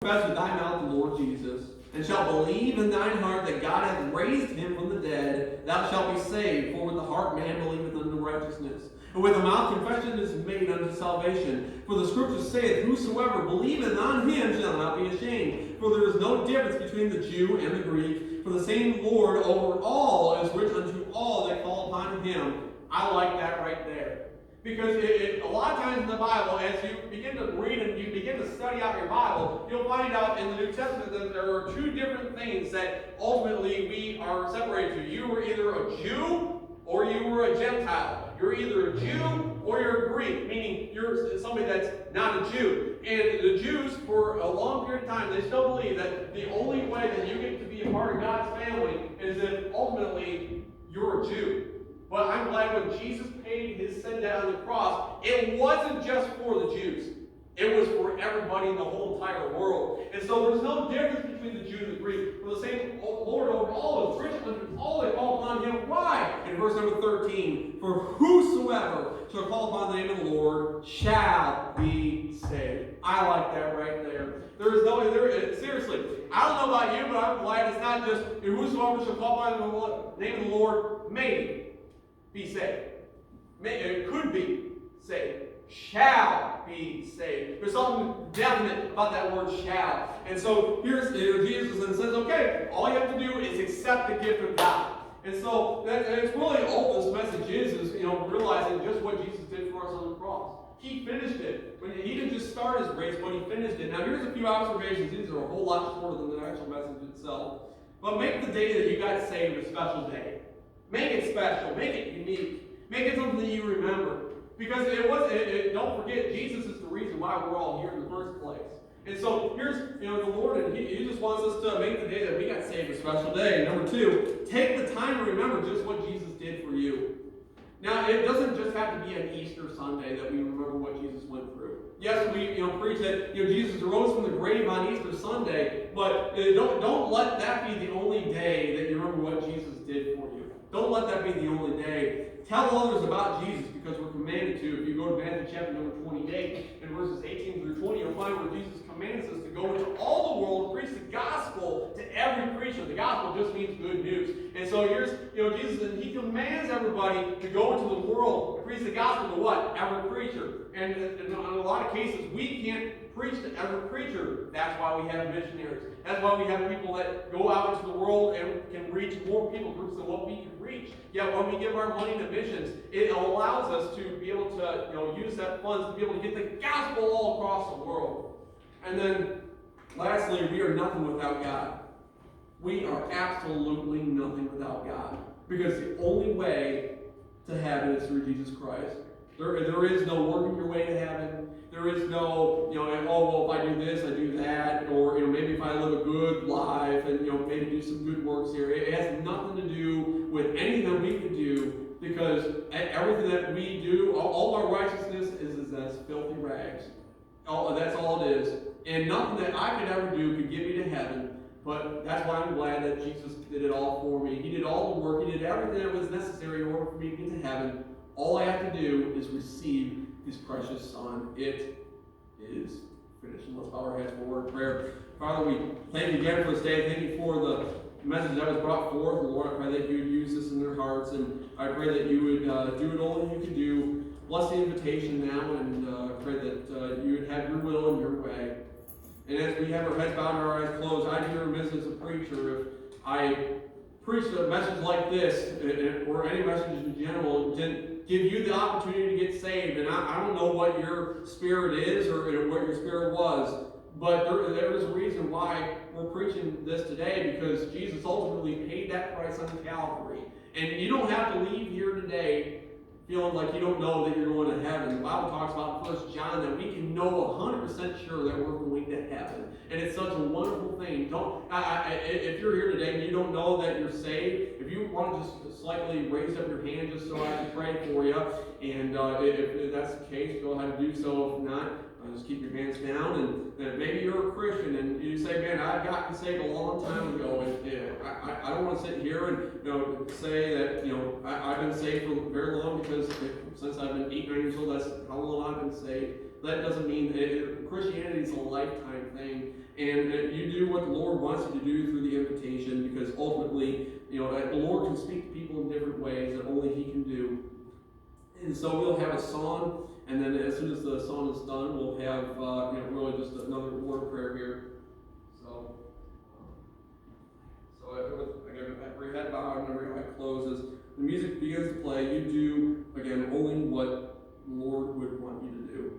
confess with thy mouth the Lord Jesus, and shalt believe in thine heart that God hath raised him from the dead, thou shalt be saved. For with the heart man believeth unto righteousness, and with the mouth confession is made unto salvation. For the Scripture saith, whosoever believeth on him shall not be ashamed. For there is no difference between the Jew and the Greek, for the same Lord over all is rich unto all that call upon him. I like that right there. Because a lot of times in the Bible, as you begin to read and you begin to study out your Bible, you'll find out in the New Testament that there are two different things that ultimately we are separated to. You were either a Jew or you were a Gentile. You're either a Jew or you're a Greek, meaning you're somebody that's not a Jew. And the Jews, for a long period of time, they still believe that the only way that you get to be a part of God's family is if ultimately you're a Jew. But I'm glad when Jesus paid his sin debt on the cross, it wasn't just for the Jews. It was for everybody in the whole entire world. And so there's no difference between the Jew and the Greek. For the same Lord over all is rich unto all that call upon him. Why? In verse number 13, for whosoever shall call upon the name of the Lord shall be saved. I like that right there. Seriously, I don't know about you, but I'm glad it's not just whosoever shall call upon the name of the Lord may be saved. It could be saved. Shall be saved. There's something definite about that word shall. And so here's Jesus and says, okay, all you have to do is accept the gift of God. And so it's really all this message is realizing just what Jesus did for us on the cross. He finished it. But he didn't just start his race, but he finished it. Now here's a few observations. These are a whole lot shorter than the actual message itself. But make the day that you got saved a special day. Make it special. Make it unique. Make it something that you remember. Because don't forget, Jesus is the reason why we're all here in the first place. And so here's, the Lord, and he just wants us to make the day that we got saved a special day. Number two, take the time to remember just what Jesus did for you. Now, it doesn't just have to be an Easter Sunday that we remember what Jesus went through. Yes, we preach that Jesus rose from the grave on Easter Sunday, but don't let that be the only day that you remember what Jesus did for you. Don't let that be the only day. Tell others about Jesus because we're commanded to. If you go to Matthew chapter number 28 and verses 18 through 20, you'll find where Jesus commands us to go into all the world and preach the gospel to every creature. The gospel just means good news. And so here's, Jesus, and he commands everybody to go into the world and preach the gospel to what? Every creature. And in a lot of cases, we can't preach to every creature. That's why we have missionaries. That's why we have people that go out into the world and can reach more people groups than what we can reach. Yet when we give our money to missions, it allows us to be able to use that funds to be able to get the gospel all across the world. And then lastly, we are nothing without God. We are absolutely nothing without God. Because the only way to heaven is through Jesus Christ. There is no working your way to heaven. There is no, if I do this, I do that, or maybe if I live a good life and maybe do some good works here. It has nothing to do with anything that we could do, because everything that we do, all our righteousness is as filthy rags. That's all it is. And nothing that I could ever do could get me to heaven. But that's why I'm glad that Jesus did it all for me. He did all the work. He did everything that was necessary in order for me to get to heaven. All I have to do is receive his precious Son. It is finished. Let's bow our heads for a word of prayer. Father, we thank you again for this day. Thank you for the message that was brought forth. Lord, I pray that you would use this in their hearts, and I pray that you would do it all that you could do. Bless the invitation now, and pray that you would have your will and your way. And as we have our heads bowed and our eyes closed, I'd be remiss as a preacher if I preached a message like this, or any message in general, didn't give you the opportunity to get saved. And I don't know what your spirit is or what your spirit was, but there is a reason why we're preaching this today, because Jesus ultimately paid that price on Calvary. And you don't have to leave here today feeling like you don't know that you're going to heaven. The Bible talks about in 1 John that we can know 100% sure that we're going to heaven. And it's such a wonderful thing. If you're here today and you don't know that you're saved, if you want to just slightly raise up your hand just so I can pray for you, and if that's the case, go ahead and do so. If not, just keep your hands down. And maybe you're a Christian and you say, man, I've gotten saved a long time ago, and I don't want to sit here and say that I've been saved for very long, because since I've been 8, 9 years old, that's how long I've been saved. That doesn't mean Christianity is a lifetime thing. And you do what the Lord wants you to do through the invitation, because ultimately, the Lord can speak to people in different ways that only He can do. And so we'll have a song, and then as soon as the song is done, we'll have really just another word of prayer here. So again, every head bowed and every eye closes. The music begins to play. You do, again, only what the Lord would want you to do.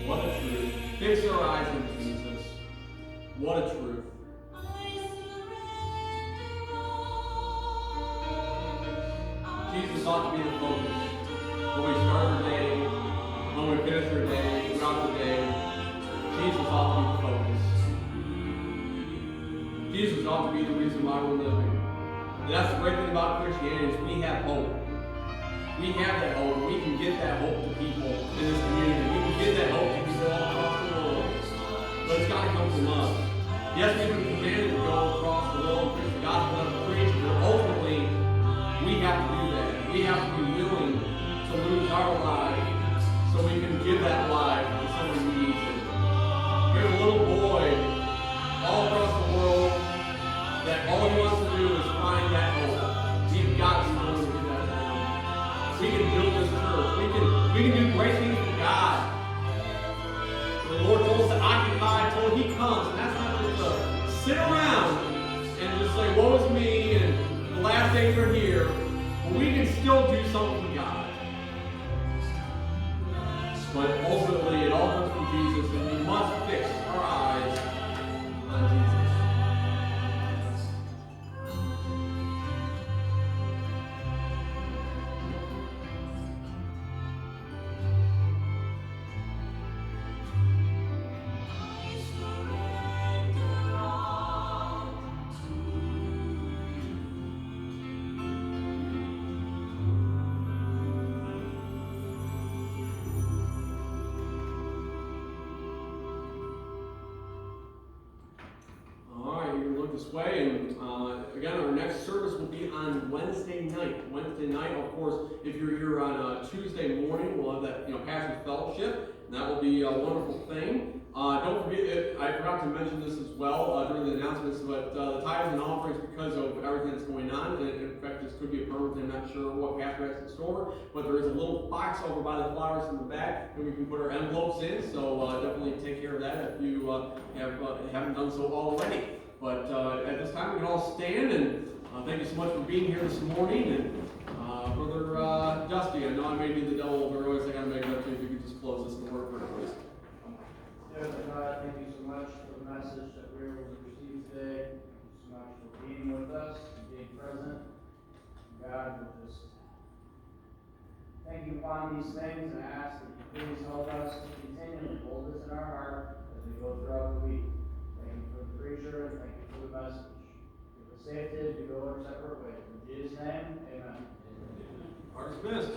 What a truth. Fix our eyes on Jesus. What a truth. Jesus ought to be the focus. When we start our day, when we finish our day, throughout the day, Jesus ought to be the focus. Jesus ought to be the reason why we're living. And that's the great thing about Christianity is we have hope. We have that hope. We can get that hope to people in this community. We can get that hope to people all across the world. But it's got to come from us. Yes, we've been commanded to go across the world and preach the gospel and preach, but ultimately, we have to do that. We have to be willing to lose our life so we can give that life to someone who needs it. There's a little boy all across the world that all he wants to do is find that hope. We've got to be willing to do that. We can build this church. We can do great things for God. The Lord told us to occupy until He comes. And that's not just to sit around and just say, woe is me, and the last days are here. But we can still do something for God. But ultimately, it all comes from Jesus, and we must fix our eyes on Jesus. This way, and again, our next service will be on Wednesday night. Wednesday night, of course, if you're here on Tuesday morning, we'll have that Pastor's Fellowship, and that will be a wonderful thing. Don't forget, I forgot to mention this as well during the announcements, but the tithes and offerings, because of everything that's going on, and in fact, this could be a permanent, I'm not sure what Pastor has in store, but there is a little box over by the flowers in the back that we can put our envelopes in, so definitely take care of that if you haven't done so already. But at this time, we can all stand, and thank you so much for being here this morning. And Brother Dusty, I know I may be the devil, but always I got to make it up to you if you could just close this in the word for please. Dear God, thank you so much for the message that we were able to receive today. Thank you so much for being with us and being present. God, we just thank you upon these things and ask that you please help us to continually hold this in our heart as we go throughout the week. Thank you for the preacher, and thank you for the message. Give us safety to go our separate ways. In Jesus' name, amen. Are dismissed.